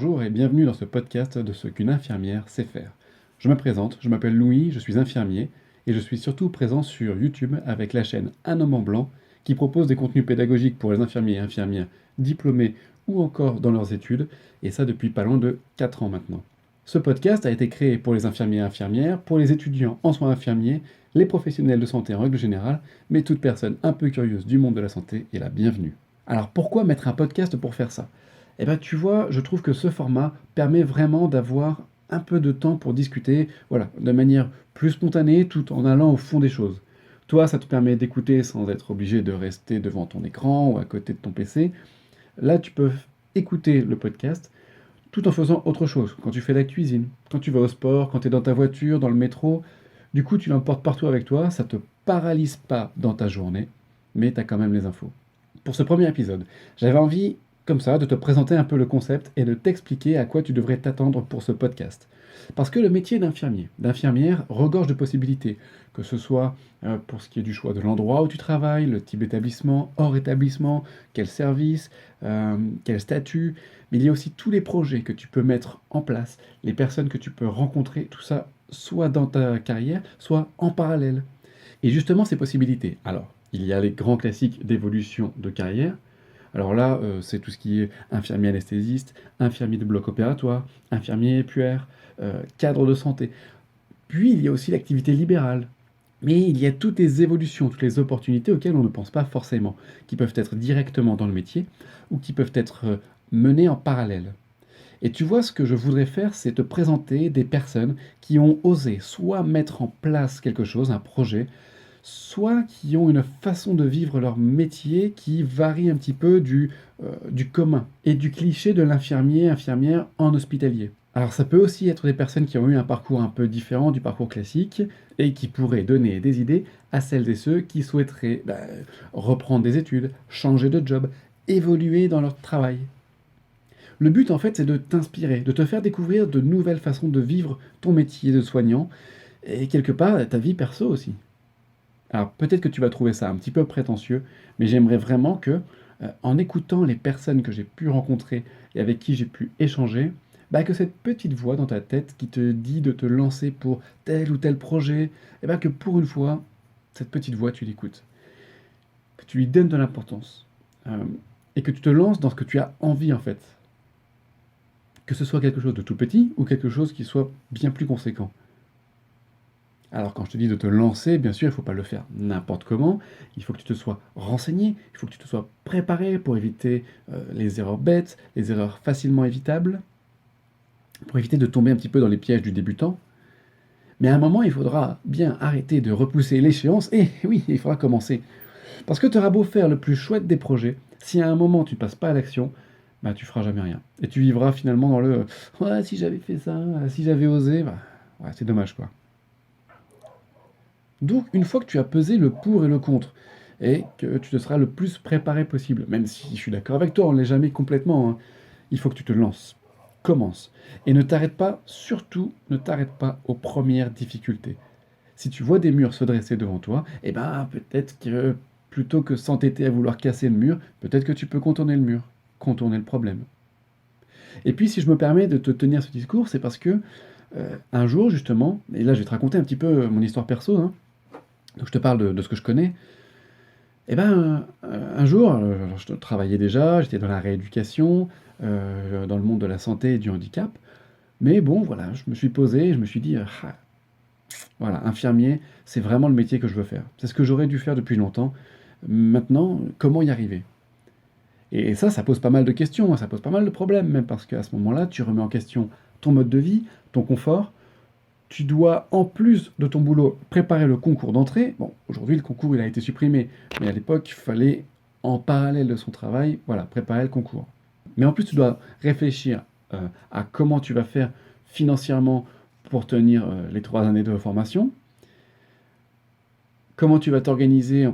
Bonjour et bienvenue dans ce podcast de ce qu'une infirmière sait faire. Je me présente, je m'appelle Louis, je suis infirmier et je suis surtout présent sur YouTube avec la chaîne Un homme en blanc qui propose des contenus pédagogiques pour les infirmiers et infirmières diplômés ou encore dans leurs études, et ça depuis pas loin de 4 ans maintenant. Ce podcast a été créé pour les infirmiers et infirmières, pour les étudiants en soins infirmiers, les professionnels de santé en règle générale, mais toute personne un peu curieuse du monde de la santé est la bienvenue. Alors pourquoi mettre un podcast pour faire ça? Eh ben, tu vois, je trouve que ce format permet vraiment d'avoir un peu de temps pour discuter, voilà, de manière plus spontanée, tout en allant au fond des choses. Toi, ça te permet d'écouter sans être obligé de rester devant ton écran ou à côté de ton PC. Là, tu peux écouter le podcast tout en faisant autre chose, quand tu fais la cuisine, quand tu vas au sport, quand tu es dans ta voiture, dans le métro. Du coup, tu l'emportes partout avec toi, ça te paralyse pas dans ta journée, mais tu as quand même les infos. Pour ce premier épisode, j'avais envie, comme ça, de te présenter un peu le concept et de t'expliquer à quoi tu devrais t'attendre pour ce podcast. Parce que le métier d'infirmier, d'infirmière, regorge de possibilités, que ce soit pour ce qui est du choix de l'endroit où tu travailles, le type d'établissement, hors établissement, quel service, quel statut, mais il y a aussi tous les projets que tu peux mettre en place, les personnes que tu peux rencontrer, tout ça soit dans ta carrière, soit en parallèle. Et justement, ces possibilités. Alors, il y a les grands classiques d'évolution de carrière. Alors là, c'est tout ce qui est infirmier anesthésiste, infirmier de bloc opératoire, infirmier puère, cadre de santé. Puis il y a aussi l'activité libérale. Mais il y a toutes les évolutions, toutes les opportunités auxquelles on ne pense pas forcément, qui peuvent être directement dans le métier ou qui peuvent être menées en parallèle. Et tu vois, ce que je voudrais faire, c'est te présenter des personnes qui ont osé soit mettre en place quelque chose, un projet, soit qui ont une façon de vivre leur métier qui varie un petit peu du commun et du cliché de l'infirmier, infirmière en hospitalier. Alors ça peut aussi être des personnes qui ont eu un parcours un peu différent du parcours classique et qui pourraient donner des idées à celles et ceux qui souhaiteraient reprendre des études, changer de job, évoluer dans leur travail. Le but, en fait, c'est de t'inspirer, de te faire découvrir de nouvelles façons de vivre ton métier de soignant et quelque part ta vie perso aussi. Alors peut-être que tu vas trouver ça un petit peu prétentieux, mais j'aimerais vraiment que, en écoutant les personnes que j'ai pu rencontrer et avec qui j'ai pu échanger, que cette petite voix dans ta tête qui te dit de te lancer pour tel ou tel projet, que pour une fois, cette petite voix, tu l'écoutes. Que tu lui donnes de l'importance. Et que tu te lances dans ce que tu as envie en fait. Que ce soit quelque chose de tout petit ou quelque chose qui soit bien plus conséquent. Alors quand je te dis de te lancer, bien sûr, il ne faut pas le faire n'importe comment, il faut que tu te sois renseigné, il faut que tu te sois préparé pour éviter les erreurs bêtes, les erreurs facilement évitables, pour éviter de tomber un petit peu dans les pièges du débutant. Mais à un moment, il faudra bien arrêter de repousser l'échéance, et oui, il faudra commencer. Parce que tu auras beau faire le plus chouette des projets, si à un moment tu ne passes pas à l'action, tu feras jamais rien. Et tu vivras finalement dans le ouais, si j'avais fait ça, si j'avais osé, ouais, c'est dommage quoi. Donc, une fois que tu as pesé le pour et le contre, et que tu te seras le plus préparé possible, même si je suis d'accord avec toi, on ne l'est jamais complètement, hein, il faut que tu te lances. Commence. Et ne t'arrête pas, surtout, ne t'arrête pas aux premières difficultés. Si tu vois des murs se dresser devant toi, peut-être que plutôt que s'entêter à vouloir casser le mur, peut-être que tu peux contourner le mur, contourner le problème. Et puis, si je me permets de te tenir ce discours, c'est parce que un jour, justement, et là je vais te raconter un petit peu mon histoire perso, hein, donc je te parle de ce que je connais. Un jour, je travaillais déjà, j'étais dans la rééducation, dans le monde de la santé et du handicap. Mais bon, voilà, je me suis posé, je me suis dit, ah, voilà, infirmier, c'est vraiment le métier que je veux faire. C'est ce que j'aurais dû faire depuis longtemps. Maintenant, comment y arriver? Et ça pose pas mal de questions, hein, ça pose pas mal de problèmes, même parce qu'à ce moment-là, tu remets en question ton mode de vie, ton confort, tu dois, en plus de ton boulot, préparer le concours d'entrée. Bon, aujourd'hui, le concours, il a été supprimé, mais à l'époque, il fallait, en parallèle de son travail, voilà, préparer le concours. Mais en plus, tu dois réfléchir à comment tu vas faire financièrement pour tenir les 3 années de formation, comment tu vas t'organiser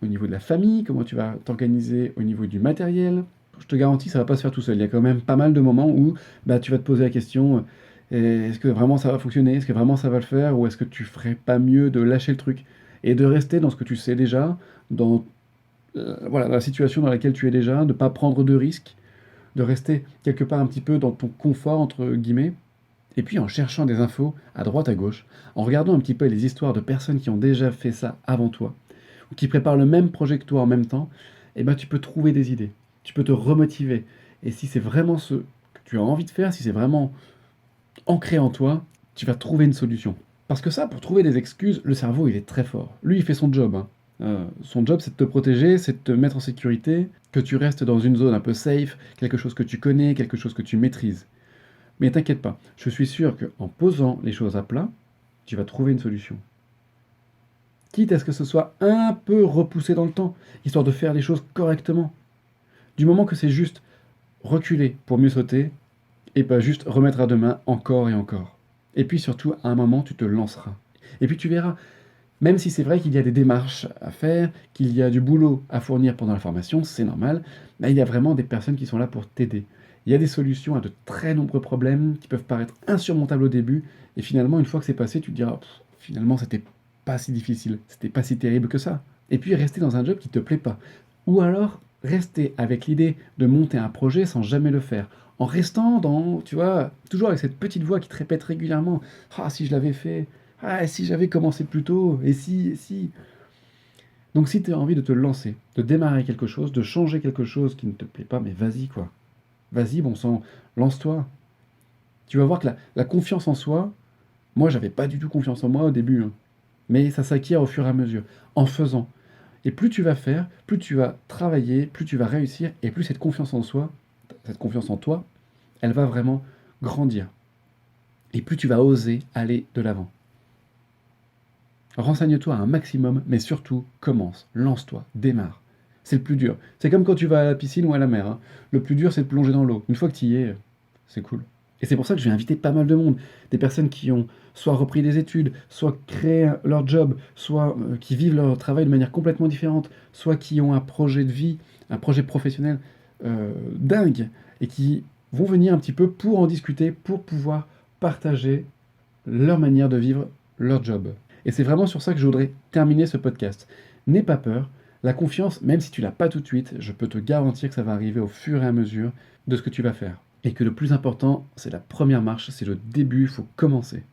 au niveau de la famille, comment tu vas t'organiser au niveau du matériel. Je te garantis, ça ne va pas se faire tout seul. Il y a quand même pas mal de moments où tu vas te poser la question, est-ce que vraiment ça va fonctionner? Est-ce que vraiment ça va le faire? Ou est-ce que tu ferais pas mieux de lâcher le truc? Et de rester dans ce que tu sais déjà, dans voilà, la situation dans laquelle tu es déjà, de ne pas prendre de risques, de rester quelque part un petit peu dans ton confort, entre guillemets, et puis en cherchant des infos à droite à gauche, en regardant un petit peu les histoires de personnes qui ont déjà fait ça avant toi, ou qui préparent le même projet que toi en même temps, eh ben, tu peux trouver des idées, tu peux te remotiver. Et si c'est vraiment ce que tu as envie de faire, si c'est vraiment ancré en toi, tu vas trouver une solution. Parce que ça, pour trouver des excuses, le cerveau, il est très fort. Lui, il fait son job, hein. Son job, c'est de te protéger, c'est de te mettre en sécurité, que tu restes dans une zone un peu safe, quelque chose que tu connais, quelque chose que tu maîtrises. Mais t'inquiète pas, je suis sûr qu'en posant les choses à plat, tu vas trouver une solution. Quitte à ce que ce soit un peu repoussé dans le temps, histoire de faire les choses correctement. Du moment que c'est juste reculer pour mieux sauter, et pas juste remettre à demain encore et encore. Et puis surtout, à un moment, tu te lanceras. Et puis tu verras, même si c'est vrai qu'il y a des démarches à faire, qu'il y a du boulot à fournir pendant la formation, c'est normal, mais il y a vraiment des personnes qui sont là pour t'aider. Il y a des solutions à de très nombreux problèmes qui peuvent paraître insurmontables au début, et finalement, une fois que c'est passé, tu te diras, finalement, c'était pas si difficile, c'était pas si terrible que ça. Et puis rester dans un job qui te plaît pas. Ou alors rester avec l'idée de monter un projet sans jamais le faire. En restant dans, tu vois, toujours avec cette petite voix qui te répète régulièrement, ah, si je l'avais fait, ah, si j'avais commencé plus tôt, et si. Donc si tu as envie de te lancer, de démarrer quelque chose, de changer quelque chose qui ne te plaît pas, mais vas-y quoi. Vas-y, bon sang, lance-toi. Tu vas voir que la confiance en soi, moi j'avais pas du tout confiance en moi au début, hein. Mais ça s'acquiert au fur et à mesure, en faisant. Et plus tu vas faire, plus tu vas travailler, plus tu vas réussir, et plus cette confiance en soi, cette confiance en toi, elle va vraiment grandir. Et plus tu vas oser aller de l'avant. Renseigne-toi un maximum, mais surtout, commence, lance-toi, démarre. C'est le plus dur. C'est comme quand tu vas à la piscine ou à la mer, hein. Le plus dur, c'est de plonger dans l'eau. Une fois que tu y es, c'est cool. Et c'est pour ça que je vais inviter pas mal de monde. Des personnes qui ont soit repris des études, soit créé leur job, soit qui vivent leur travail de manière complètement différente, soit qui ont un projet de vie, un projet professionnel dingue, et qui vont venir un petit peu pour en discuter, pour pouvoir partager leur manière de vivre leur job. Et c'est vraiment sur ça que je voudrais terminer ce podcast. N'aie pas peur, la confiance, même si tu l'as pas tout de suite, je peux te garantir que ça va arriver au fur et à mesure de ce que tu vas faire. Et que le plus important, c'est la première marche, c'est le début, il faut commencer.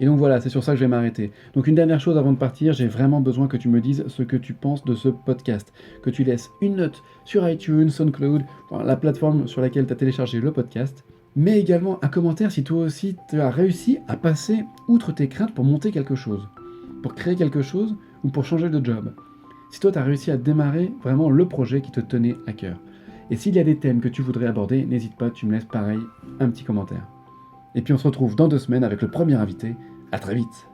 Et donc voilà, c'est sur ça que je vais m'arrêter. Donc une dernière chose avant de partir, j'ai vraiment besoin que tu me dises ce que tu penses de ce podcast. Que tu laisses une note sur iTunes, SoundCloud, la plateforme sur laquelle tu as téléchargé le podcast. Mais également un commentaire si toi aussi tu as réussi à passer outre tes craintes pour monter quelque chose. Pour créer quelque chose ou pour changer de job. Si toi tu as réussi à démarrer vraiment le projet qui te tenait à cœur. Et s'il y a des thèmes que tu voudrais aborder, n'hésite pas, tu me laisses pareil un petit commentaire. Et puis on se retrouve dans 2 semaines avec le premier invité. À très vite.